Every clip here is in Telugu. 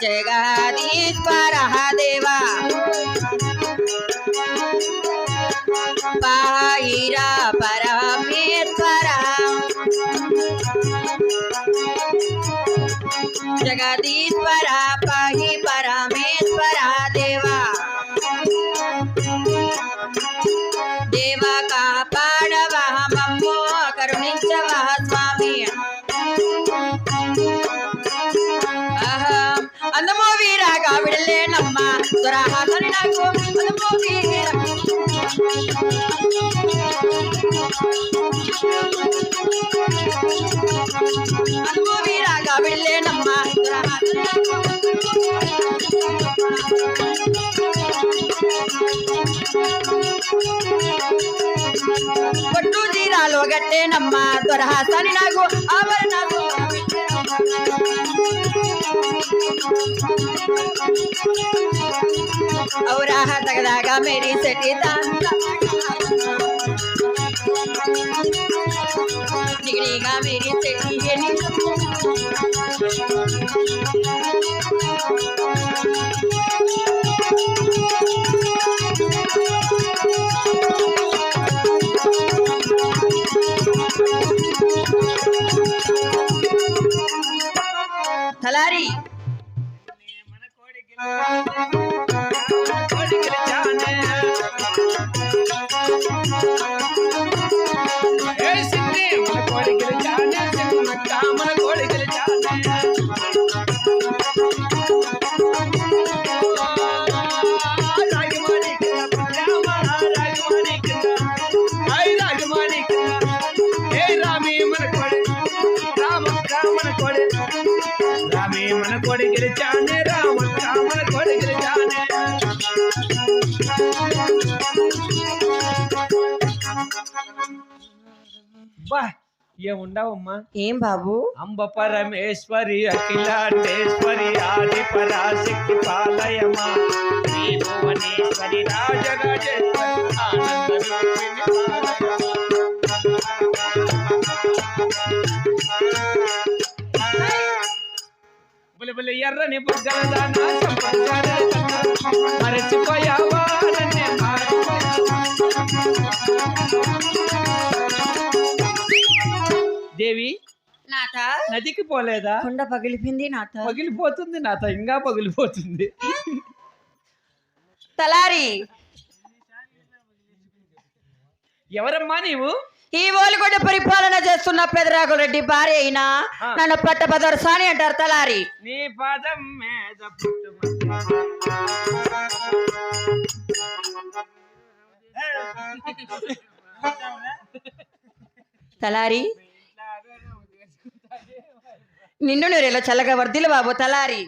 జగదీశ్వర దేవా పాయిరా పరమేశ్వర జగదీశ్వర పాహి పరమేశ్వర దేవా దేవా కాపాడవా మమ్మో కరుణించవా స్వామి అందమో వీరాగా విడలేనమ్మ దురాహాసని నాకు అందమో వీర అందమో వీరాగా విడలేనమ్మ దురాహాసని పట్టు తీరాలో గట్టేనమ్మ దురహాసని నాకు ఆభరణాలు औरा तगदागा मेरी सेठी निगड़ेगा मेरी सेठी है थलारी मन कोड़ी गिर जाने राम मन कोड़ी गिर जाने वाह ये ఉండవమ్మా ఏం బాబు అంబ పరమేశ్వరి అఖిలాండేశ్వరి ఆది పరాశక్తి పాలయమా శ్రీ భువనేశ్వరి రాజరాజేశ్వరి ఆనంద రూపిణి పాలయమా బులే బులే ఎర్రని బుగ్గలదానా సంపంచారే మరచిపోయావా నన్నే దేవి నాథ నదికి పోలేదా కొండ పగిలిపోయింది నాథ పగిలిపోతుంది నాథ ఇంకా పగిలిపోతుంది తలారి ఎవరమ్మా నీవు ఈ ఓలిగొండ పరిపాలన చేస్తున్న పెదరాఘు రెడ్డి భార్య అయినా నన్ను పట్టపదర్శాని అంటారు తలారి నీ పాదం మీద తలారి నిండు నూరేలో చల్లగా వర్దిలు బాబు తలారి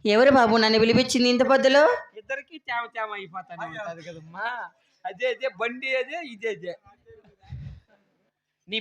ఎవరు బాబు నన్ను పిలిపించింది ఇంత పొద్దులో ఇద్దరికి చామ చామ అయిపోతానే ఉంటది కదమ్మా అదే బండి అదే ఇదే నీ